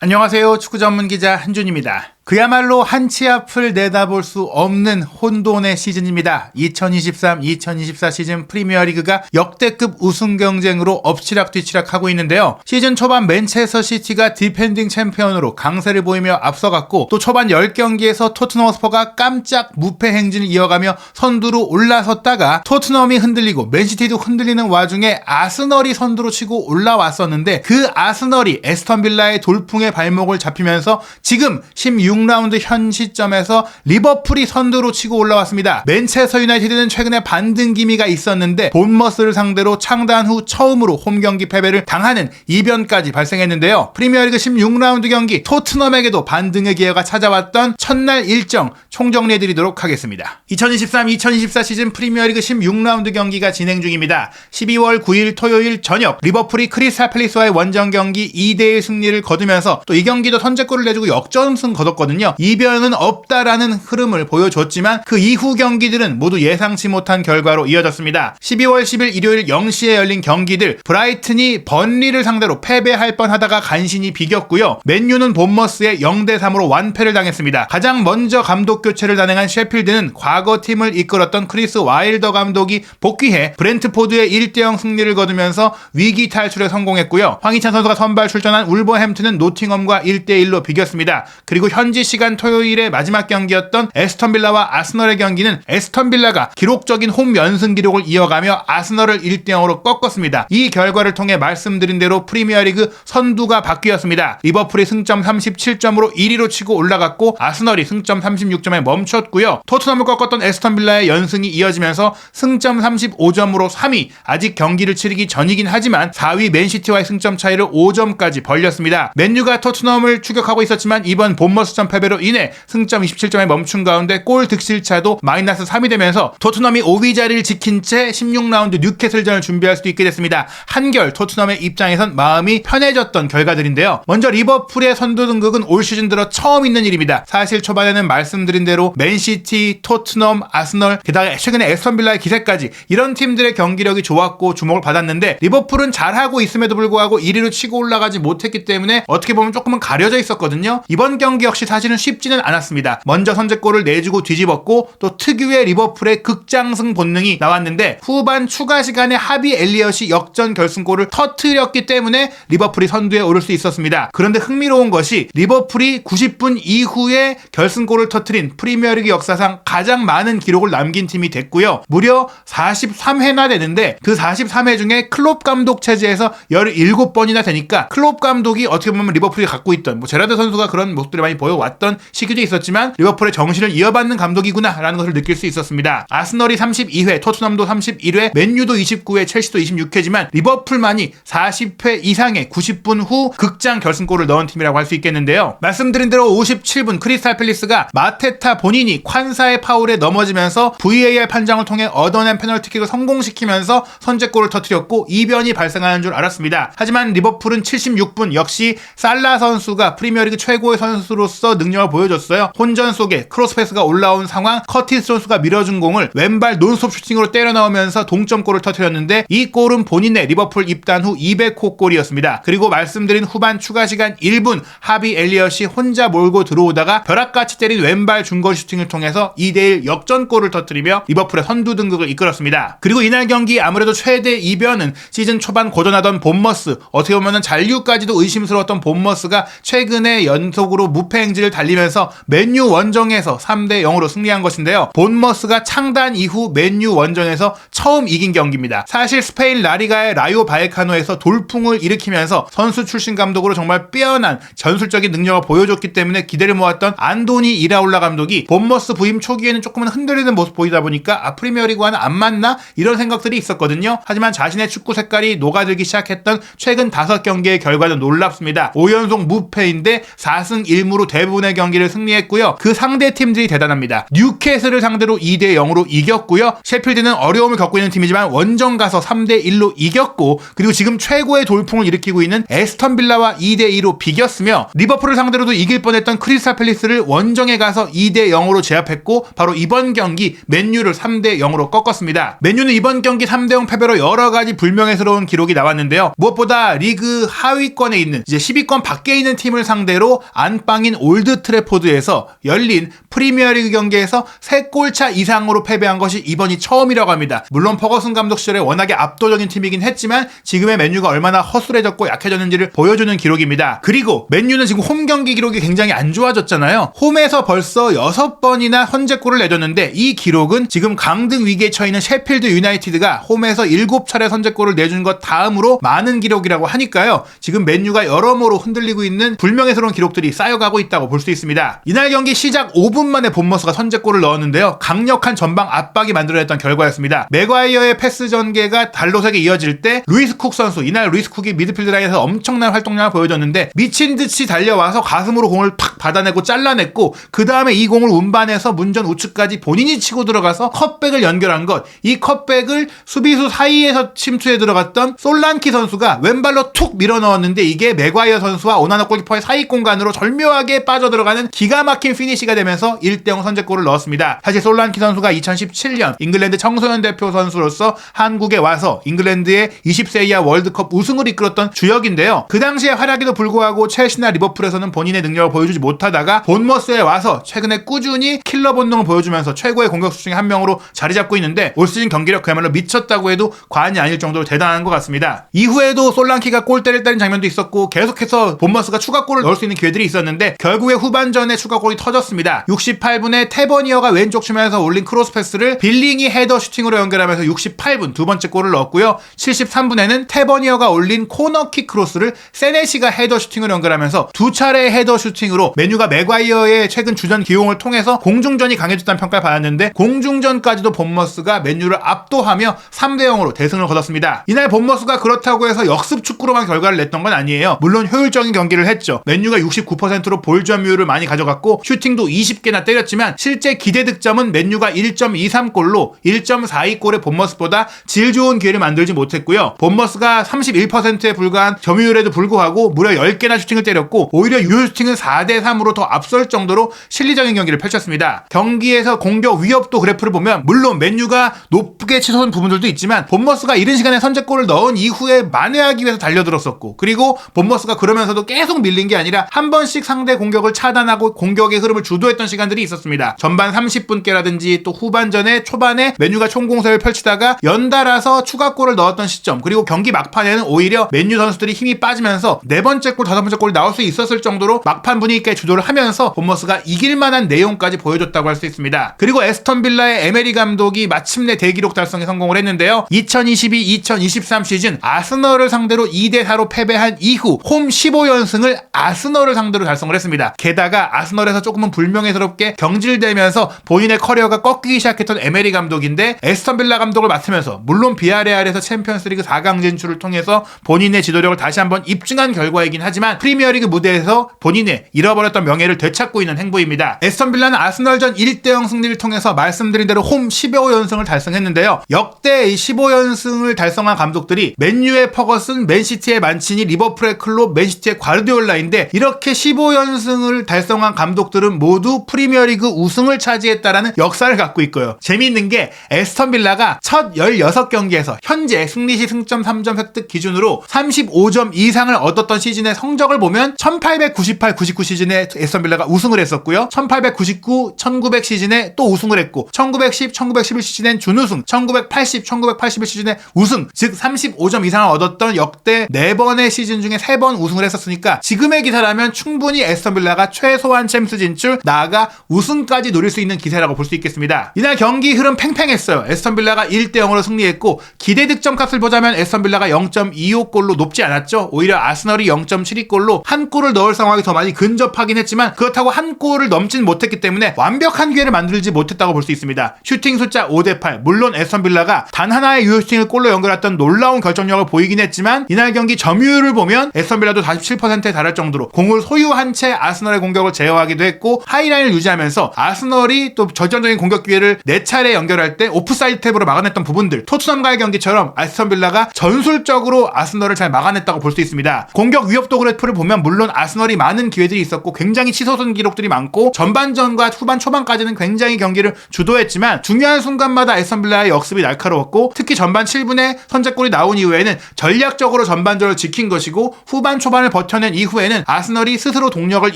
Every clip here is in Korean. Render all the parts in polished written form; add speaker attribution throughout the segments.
Speaker 1: 안녕하세요. 축구 전문 기자 한준입니다. 그야말로 한치 앞을 내다볼 수 없는 혼돈의 시즌입니다. 2023-2024 시즌 프리미어리그가 역대급 우승 경쟁으로 엎치락뒤치락하고 있는데요. 시즌 초반 맨체스터 시티가 디펜딩 챔피언으로 강세를 보이며 앞서갔고, 또 초반 10경기에서 토트넘 허스퍼가 깜짝 무패 행진을 이어가며 선두로 올라섰다가 토트넘이 흔들리고 맨시티도 흔들리는 와중에 아스널이 선두로 치고 올라왔었는데, 그 아스널이 에스턴 빌라의 돌풍에 발목을 잡히면서 지금 16라운드 현 시점에서 리버풀이 선두로 치고 올라왔습니다. 맨체스터 유나이티드는 최근에 반등 기미가 있었는데 본머스를 상대로 창단 후 처음으로 홈경기 패배를 당하는 이변까지 발생했는데요. 프리미어리그 16라운드 경기 토트넘에게도 반등의 기회가 찾아왔던 첫날 일정 총정리해드리도록 하겠습니다. 2023-2024 시즌 프리미어리그 16라운드 경기가 진행 중입니다. 12월 9일 토요일 저녁 리버풀이 크리스탈 팰리스와의 원정 경기 2대1 승리를 거두면서 또 이 경기도 선제골을 내주고 역전승 거뒀거든요. 이변은 없다라는 흐름을 보여줬지만 그 이후 경기들은 모두 예상치 못한 결과로 이어졌습니다. 12월 10일 일요일 0시에 열린 경기들, 브라이튼이 번리를 상대로 패배할 뻔하다가 간신히 비겼고요. 맨유는 본머스에 0대3으로 완패를 당했습니다. 가장 먼저 감독 교체를 단행한 셰필드는 과거 팀을 이끌었던 크리스 와일더 감독이 복귀해 브렌트포드의 1대0 승리를 거두면서 위기 탈출에 성공했고요. 황희찬 선수가 선발 출전한 울버햄튼은 노팅엄과 1대1로 비겼습니다. 그리고 현지 시간 토요일의 마지막 경기였던 에스턴 빌라와 아스널의 경기는 에스턴 빌라가 기록적인 홈 연승 기록을 이어가며 아스널을 1대0으로 꺾었습니다. 이 결과를 통해 말씀드린 대로 프리미어리그 선두가 바뀌었습니다. 리버풀이 승점 37점으로 1위로 치고 올라갔고, 아스널이 승점 36점에 멈췄고요. 토트넘을 꺾었던 에스턴 빌라의 연승이 이어지면서 승점 35점으로 3위, 아직 경기를 치르기 전이긴 하지만 4위 맨시티와의 승점 차이를 5점까지 벌렸습니다. 맨유가 토트넘을 추격하고 있었지만 이번 본머스전 패배로 인해 승점 27점에 멈춘 가운데 골 득실차도 마이너스 3이 되면서 토트넘이 5위 자리를 지킨 채 16라운드 뉴캐슬전을 준비할 수도 있게 됐습니다. 한결 토트넘의 입장에선 마음이 편해졌던 결과들인데요. 먼저 리버풀의 선두 등극은 올 시즌 들어 처음 있는 일입니다. 사실 초반에는 말씀드린 대로 맨시티, 토트넘, 아스널, 게다가 최근에 에스턴 빌라의 기세까지 이런 팀들의 경기력이 좋았고 주목을 받았는데, 리버풀은 잘하고 있음에도 불구하고 1위로 치고 올라가지 못했기 때문에 어떻게 보면 조금은 가려져 있었거든요. 이번 경기 역시 사실은 쉽지는 않았습니다. 먼저 선제골을 내주고 뒤집었고, 또 특유의 리버풀의 극장승 본능이 나왔는데, 후반 추가 시간에 하비 엘리엇이 역전 결승골을 터뜨렸기 때문에 리버풀이 선두에 오를 수 있었습니다. 그런데 흥미로운 것이 리버풀이 90분 이후에 결승골을 터뜨린 프리미어리그 역사상 가장 많은 기록을 남긴 팀이 됐고요. 무려 43회나 되는데 그 43회 중에 클롭 감독 체제에서 17번이나 되니까 클롭 감독이 어떻게 보면 리버풀이 갖고 있던, 제라드 선수가 그런 모습들을 많이 보여왔던 시기도 있었지만 리버풀의 정신을 이어받는 감독이구나 라는 것을 느낄 수 있었습니다. 아스널이 32회, 토트넘도 31회, 맨유도 29회, 첼시도 26회지만 리버풀만이 40회 이상의 90분 후 극장 결승골을 넣은 팀이라고 할 수 있겠는데요. 말씀드린 대로 57분 크리스탈 팰리스가 마테타 본인이 콴사의 파울에 넘어지면서 VAR 판정을 통해 얻어낸 페널티킥을 성공시키면서 선제골을 터뜨렸고, 이변이 발생하는 줄 알았습니다. 하지만 리버풀은 76분 역시 살라 선수가 프리미어리그 최고의 선수로서 능력을 보여줬어요. 혼전 속에 크로스패스가 올라온 상황, 커티스 선수가 밀어준 공을 왼발 논스톱 슈팅으로 때려 넣으면서 동점골을 터뜨렸는데, 이 골은 본인의 리버풀 입단 후 200호 골이었습니다. 그리고 말씀드린 후반 추가 시간 1분, 하비 엘리엇이 혼자 몰고 들어오다가 벼락같이 때린 왼발 중거리 슈팅을 통해서 2대1 역전골을 터뜨리며 리버풀의 선두 등극을 이끌었습니다. 그리고 이날 경기 아무래도 최대 이변은 시즌 초반 고전하던 본머스, 어떻게 보면 잔류까지도 의심스러웠던 본머스가 최근에 연속으로 무패 행진을 달리면서 맨유 원정에서 3대0으로 승리한 것인데요. 본머스가 창단 이후 맨유 원정에서 처음 이긴 경기입니다. 사실 스페인 라리가의 라요 바에카노에서 돌풍을 일으키면서 선수 출신 감독으로 정말 빼어난 전술적인 능력을 보여줬기 때문에 기대를 모았던 안도니 이라올라 감독이 본머스 부임 초기에는 조금은 흔들리는 모습 보이다 보니까 프리미어리그와는 안 맞나? 이런 생각들이 있었거든요. 하지만 자신의 축구 색깔이 녹아들기 시작했던 최근 5경기의 결과는 놀랍습니다. 5연속 무패인데 4승 1무로 대부분의 경기를 승리했고요. 그 상대 팀들이 대단합니다. 뉴캐슬을 상대로 2대 0으로 이겼고요. 셰필드는 어려움을 겪고 있는 팀이지만 원정 가서 3대 1로 이겼고, 그리고 지금 최고의 돌풍을 일으키고 있는 에스턴 빌라와 2대 2로 비겼으며, 리버풀을 상대로도 이길 뻔했던 크리스탈 팰리스를 원정에 가서 2대 0으로 제압했고, 바로 이번 경기 맨유를 3대 0으로 꺾었습니다. 맨유는 이번 경기 3대 0 패배로 여러 가지 불명예스러운 기록이 나왔는데요. 무엇보다 리그 하위권에 있는 이제 10위권 밖에 있는 팀을 상대로 안방인 올드 트래포드에서 열린 프리미어리그 경기에서 3골차 이상으로 패배한 것이 이번이 처음이라고 합니다. 물론 퍼거슨 감독 시절에 워낙에 압도적인 팀이긴 했지만 지금의 맨유가 얼마나 허술해졌고 약해졌는지를 보여주는 기록입니다. 그리고 맨유는 지금 홈 경기 기록이 굉장히 안 좋아졌잖아요. 홈에서 벌써 6번이나 선제골을 내줬는데, 이 기록은 지금 강등 위기에 처있는 셰필드 유나이티드가 홈에서 7차례 선제골을 내준 것 다음으로 많은 기록이라고 하니까요. 지금 맨유가 여러모로 흔들리고 있는 불명예스러운 기록들이 쌓여가고 있다고 볼 수 있습니다. 이날 경기 시작 5분 만에 본머스가 선제골을 넣었는데요. 강력한 전방 압박이 만들어냈던 결과였습니다. 맥과이어의 패스 전개가 달롯에게 이어질 때 루이스 쿡 선수, 이날 루이스 쿡이 미드필드 라인에서 엄청난 활동량을 보여줬는데 미친듯이 달려와서 가슴으로 공을 팍 받아내고 잘라냈고, 그 다음에 이 공을 운반해서 문전 우측까지 본인이 치고 들어가서 컷백을 연결한 것, 이 컷백을 수비수 사이에서 침투해 들어갔던 솔란키 선수가 왼발로 툭 밀어 넣었는데, 이게 맥과이어 선수와 오나나 골키퍼의 사이 공간으로 절묘하게 빠져들어가는 기가 막힌 피니시가 되면서 1대0 선제골을 넣었습니다. 사실 솔란키 선수가 2017년 잉글랜드 청소년 대표 선수로서 한국에 와서 잉글랜드의 20세 이하 월드컵 우승을 이끌었던 주역인데요. 그 당시의 활약에도 불구하고 첼시나 리버풀에서는 본인의 능력을 보여주지 못하다가 본머스에 와서 최근에 꾸준히 킬러 본능을 보여주면서 최고의 공격수 중에 한 명으로 자리 잡고 있는데, 올 시즌 경기력 그야말로 미쳤다고 해도 과언이 아닐 정도로 대단한 것 같습니다. 이후에도 솔란키가 골대를 때린 장면도 있었고, 계속해서 본머스가 추가골을 넣을 수 있는 기회들이 있었는데 결국에 후반전에 추가골이 터졌습니다. 68분에 테버니어가 왼쪽 측면에서 올린 크로스 패스를 빌링이 헤더 슈팅으로 연결하면서 68분 두 번째 골을 넣었고요. 73분에는 테버니어가 올린 코너킥 크로스를 세네시가 헤더 슈팅으로 연결하면서 두 차례의 헤더 슈팅으로 맨유가 맥과이어의 최근 주전 기용을 통해서 공중전이 강해졌다는 평가를 받았는데, 공중전까지도 본머스가 맨유를 압도하며 3대 0으로 대승을 거뒀습니다. 이날 본머스가 그렇다고 해서 역습 축구로만 결과를 냈던 건 아니에요. 물론 효율적인 경기를 했죠. 맨유가 69%로 볼 점유율을 많이 가져갔고 슈팅도 20개나 때렸지만, 실제 기대 득점은 맨유가 1.23골로 1.42골의 본머스보다 질 좋은 기회를 만들지 못했고요. 본머스가 31%에 불과한 점유율에도 불구하고 무려 10개나 슈팅을 때렸고, 오히려 유효 슈팅은 4대 3으로 더 앞설 정도로 실리적인 경기를 펼쳤습니다. 경기에서 공격 위협도 그래프를 보면 물론 맨유가 높게 치솟은 부분들도 있지만, 본머스가 이른 시간에 선제골을 넣은 이후에 만회하기 위해서 달려들었었고, 그리고 본머스가 그러면서도 계속 밀린 게 아니라 한 번씩 상대 공격을 차단하고 공격의 흐름을 주도했던 시간들이 있었습니다. 전반 30분께라든지 또 후반전에 초반에 맨유가 총공세를 펼치다가 연달아서 추가골을 넣었던 시점, 그리고 경기 막판에는 오히려 맨유 선수들이 힘이 빠지면서 네 번째 골, 다섯 번째 골이 나올 수 있었을 정도로 막판 분위기 있게 주도를 하면서 본머스가 이길 만한 내용까지 보여줬다고 할 수 있습니다. 그리고 에스턴 빌라의 에메리 감독이 마침내 대기록 달성에 성공을 했는데요. 2022-2023 시즌 아스널을 상대로 2대 4로 패배한 이후 홈 15연승을 아스널을 상대로 달성을 했습니다. 게다가 아스널에서 조금은 불명예스럽게 경질되면서 본인의 커리어가 꺾이기 시작했던 에메리 감독인데, 에스턴 빌라 감독을 맡으면서 물론 비아레알에서 챔피언스리그 4강 진출을 통해서 본인의 지도력을 다시 한번 입증한 결과이긴 하지만, 프리미어리그 무대에서 본인의 잃어버렸던 명예를 되찾고 있는 행보입니다. 에스턴 빌라는 아스널전 1대0 승리를 통해서 말씀드린 대로 홈 15연승을 달성했는데요. 역대 15연승을 달성한 감독들이 맨유의 퍼거슨, 맨시티의 만치니, 리버풀의 클롭, 맨시티의 과르디올라인데, 이렇게 15연승을 달성한 감독들은 모두 프리미어리그 우승을 차지했다라는 역사를 갖고 있고요. 재미있는 게 에스턴 빌라가 첫 16경기에서 현재 승리시 승점 3점 획득 기준으로 35점 이상을 얻었던 시즌의 성적을 보면 1898-99 시즌에 에스턴 빌라가 우승을 했었고요. 1899, 1900 시즌에 또 우승을 했고, 1910, 1911 시즌엔 준우승, 1980, 1981 시즌에 우승, 즉 35점 이상을 얻었던 역대 4번의 시즌 중에 3번 우승을 했었으니까, 지금의 기사라면 충분히 에스턴 빌라가 최소한 챔스 진출, 나아가 우승까지 노릴 수 있는 기세라고 볼 수 있겠습니다. 이날 경기 흐름 팽팽했어요. 에스턴 빌라가 1대 0으로 승리했고, 기대 득점 값을 보자면 에스턴 빌라가 0.25골로 높지 않았죠. 오히려 아스널이 0.72골로 한 골을 넣을 상황이 더 많이 근접하긴 했지만, 그렇다고 한 골을 넘진 못했기 때문에 완벽한 기회를 만들지 못했다고 볼 수 있습니다. 슈팅 숫자 5대 8, 물론 에스턴 빌라가 단 하나의 유효 슈팅을 골로 연결했던 놀라운 결정력을 보이긴 했지만, 이날 경기 점유율을 보면 에스턴 빌라도 47%에 달할 정도로 공을 소유한 채 아스널의 공격을 제어하기도 했고 하이라인을 유지하면서 아스널이 또 절정적인 공격 기회를 4차례 연결할 때 오프사이드 탭으로 막아냈던 부분들, 토트넘과의 경기처럼 아스턴 빌라가 전술적으로 아스널을 잘 막아냈다고 볼 수 있습니다. 공격 위협도 그래프를 보면 물론 아스널이 많은 기회들이 있었고 굉장히 치솟은 기록들이 많고 전반전과 후반 초반까지는 굉장히 경기를 주도했지만 중요한 순간마다 아스턴 빌라의 역습이 날카로웠고 특히 전반 7분에 선제골이 나온 이후에는 전략적으로 전반전을 지킨 것이고 후반 초반을 버텨낸 이후에는 아스널이 스스로 동력을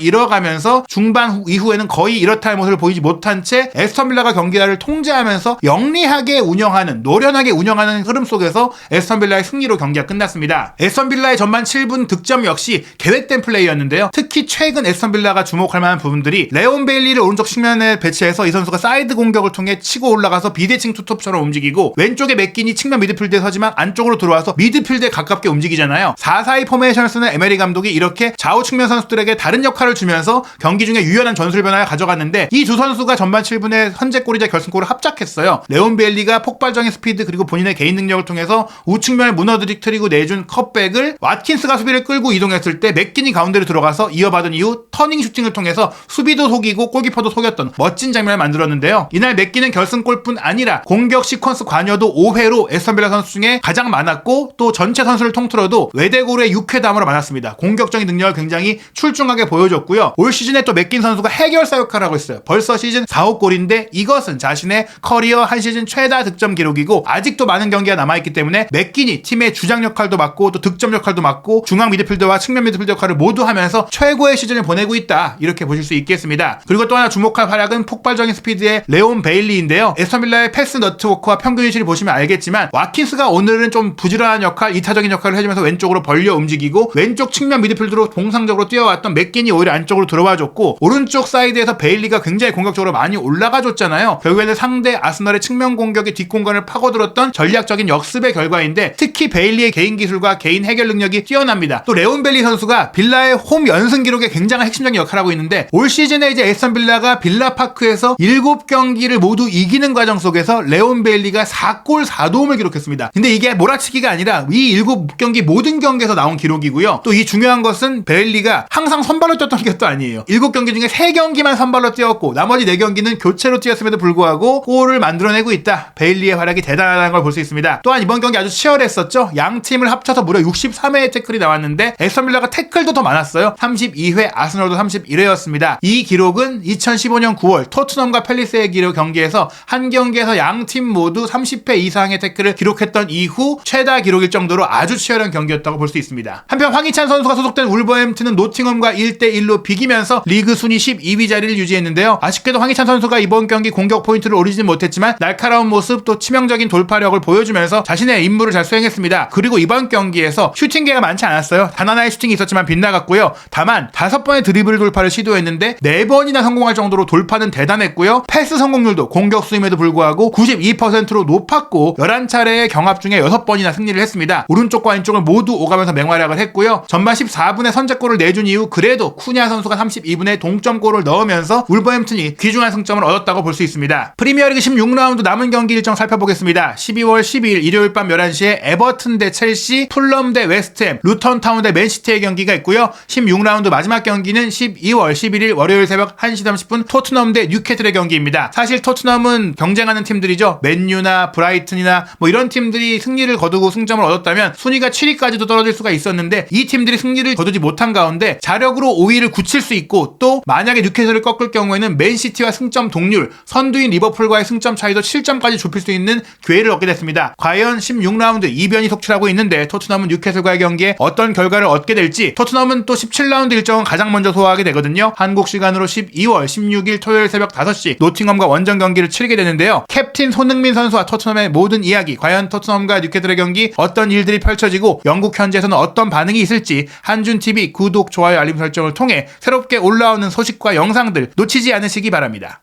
Speaker 1: 잃어가면서 중반 이후에는 거의 이렇다 할 모습을 보이지 못한 채 아스턴 빌라가 경기를 통제하면서 영리하게 운영하는, 노련하게 운영하는 흐름 속에서 아스턴 빌라의 승리로 경기가 끝났습니다. 아스턴 빌라의 전반 7분 득점 역시 계획된 플레이였는데요. 특히 최근 아스턴 빌라가 주목할 만한 부분들이 레온 베일리를 오른쪽 측면에 배치해서 이 선수가 사이드 공격을 통해 치고 올라가서 비대칭 투톱처럼 움직이고 왼쪽에 맥킨이 측면 미드필드에 서지만 안쪽으로 들어와서 미드필드에 가깝게 움직이잖아요. 4-4-2 포메이션을 쓰는 에메리 감독이 이렇게 좌우 측면 선수들에게 다른 역할을 주면서 경기 중에 유연한 전술 변화를 가져갔는데 이 두 선수가 전반 7분에 선제골이자 결승골을 합작했어요. 레온 베일리가 폭발적인 스피드 그리고 본인의 개인 능력을 통해서 우측면을 무너뜨리고 내준 컵백을 왓킨스가 수비를 끌고 이동했을 때 맥킨이 가운데로 들어가서 이어받은 이후 터닝 슈팅을 통해서 수비도 속이고 골키퍼도 속였던 멋진 장면을 만들었는데요. 이날 맥킨은 결승골뿐 아니라 공격 시퀀스 관여도 5회로 아스턴 빌라 선수 중에 가장 많았고 또 전체 선수를 통틀어도 외대고루의 6회담으로 많았습니다. 공격적인 능력을 굉장히 출중하게 보여줬고요. 올 시즌에 또 맥킨 선수가 해결사 역할을 하고 있어요. 벌써 시즌 4호 골인데 이것은 자신의 커리어 한 시즌 최다 득점 기록이고 아직도 많은 경기가 남아있기 때문에 맥킨이 팀의 주장 역할도 맡고 또 득점 역할도 맡고 중앙 미드필더와 측면 미드필더 역할을 모두 하면서 최고의 시즌을 보내고 있다, 이렇게 보실 수 있겠습니다. 그리고 또 하나 주목할 활약은 폭발적인 스피드의 레온 베일리인데요. 아스턴 빌라의 패스 너트워크와 평균 위치를 보시면 알겠지만 와킨스가 오늘은 좀 부지런한 역할, 이타적인 역할을 해주면서 왼쪽으로 벌려 움직이고 왼쪽 측면 미드필드로 동상적으로 뛰어왔던 맥킨이 오히려 안쪽으로 들어와줬고 오른쪽 사이드에서 베일리가 굉장히 공격적으로 많이 올라가줬잖아요. 결국에는 상대 아스널의 측면 공격의 뒷공간을 파고들었던 전략적인 역습의 결과인데 특히 베일리의 개인 기술과 개인 해결 능력이 뛰어납니다. 또 레온 베일리 선수가 빌라의 홈 연승 기록에 굉장한 핵심적인 역할을 하고 있는데 올 시즌에 이제 아스턴 빌라가 빌라파크에서 7경기를 모두 이기는 과정 속에서 레온 베일리가 4골 4도움을 기록했습니다. 근데 이게 몰아치기가 아니라 이 7경기 모든 경기에서 나온 기록이고요. 또 이 중요한 것은 베일리가 항상 선발로 뛰었던 것도 아니에요. 7경기 중에 3경기만 선발로 뛰었고 나머지 4경기는 교체로 뛰었음에도 불구하고 골을 만들어내고 있다. 베일리의 활약이 대단하다는 걸 볼 수 있습니다. 또한 이번 경기 아주 치열했었죠. 양 팀을 합쳐서 무려 63회의 태클이 나왔는데 아스턴 빌라가 태클도 더 많았어요. 32회, 아스널도 31회였습니다. 이 기록은 2015년 9월 토트넘과 팰리스의 경기에서 한 경기에서 양 팀 모두 30회 이상의 태클을 기록했던 이후 최다 기록일 정도로 아주 치열한 경기였다고 볼 수 있습니다. 한편 황희찬 선수가 소속된 울버햄튼은 노팅엄과 1-1로 비기면서 리그 순위 12위 자리를 유지했는데요. 아쉽게도 황희찬 선수가 이번 경기 공격 포인트를 오르지는 못했지만 날카로운 모습 또 치명적인 돌파력을 보여주면서 자신의 임무를 잘 수행했습니다. 그리고 이번 경기에서 슈팅 기회가 많지 않았어요. 단 하나의 슈팅이 있었지만 빗나갔고요. 다만 5번의 드리블 돌파를 시도했는데 4번이나 성공할 정도로 돌파는 대단했고요. 패스 성공률도 공격 수임에도 불구하고 92%로 높았고 11차례의 경합 중에 6번이나 승리를 했습니다. 오른쪽과 왼쪽을 모두 오가면서 맹활약을 했고요. 전반 14분에 선제골을 내준 이후 그래도 쿠냐 선수가 32분에 동점골을 넣으면서 울버햄튼이 귀중한 승점을 얻었다고 볼 수 있습니다. 프리미어리그 16라운드 남은 경기 일정 살펴보겠습니다. 12월 12일 일요일 밤 11시에 에버튼 대 첼시, 풀럼 대 웨스트햄, 루턴 타운 대 맨시티의 경기가 있고요. 16라운드 마지막 경기는 12월 11일 월요일 새벽 1시 30분 토트넘 대 뉴캐슬의 경기입니다. 사실 토트넘은 경쟁하는 팀들이죠. 맨유나 브라이튼이나 뭐 이런 팀들이 승리를 거두고 승점을 얻었다면 순위가 7위까지도 떨어질 수가 있었는데 이 팀들이 승리를 거두지 못한 가운데 자력으로 5위를 굳힐 수 있고 또 만약에 뉴캐슬을 꺾을 경우에는 맨시티와 승점 동률, 선두인 리버풀과의 승점 차이도 7점까지 좁힐 수 있는 기회를 얻게 됐습니다. 과연 16라운드 이변이 속출하고 있는데 토트넘은 뉴캐슬과의 경기에 어떤 결과를 얻게 될지, 토트넘은 또 17라운드 일정은 가장 먼저 소화하게 되거든요. 한국 시간으로 12월 16일 토요일 새벽 5시 노팅엄과 원정 경기를 치르게 되는데요. 캡틴 손흥민 선수와 토트넘의 모든 이야기, 과연 토트넘과 뉴캐슬의 경기 어떤 일들이 펼쳐지고 영국 현지에서는 어떤 반응이 있을지 한준TV 구독, 좋아요, 알림 설정을 통해 새롭게 올라오는 소식과 영상들 놓치지 않으시기 바랍니다.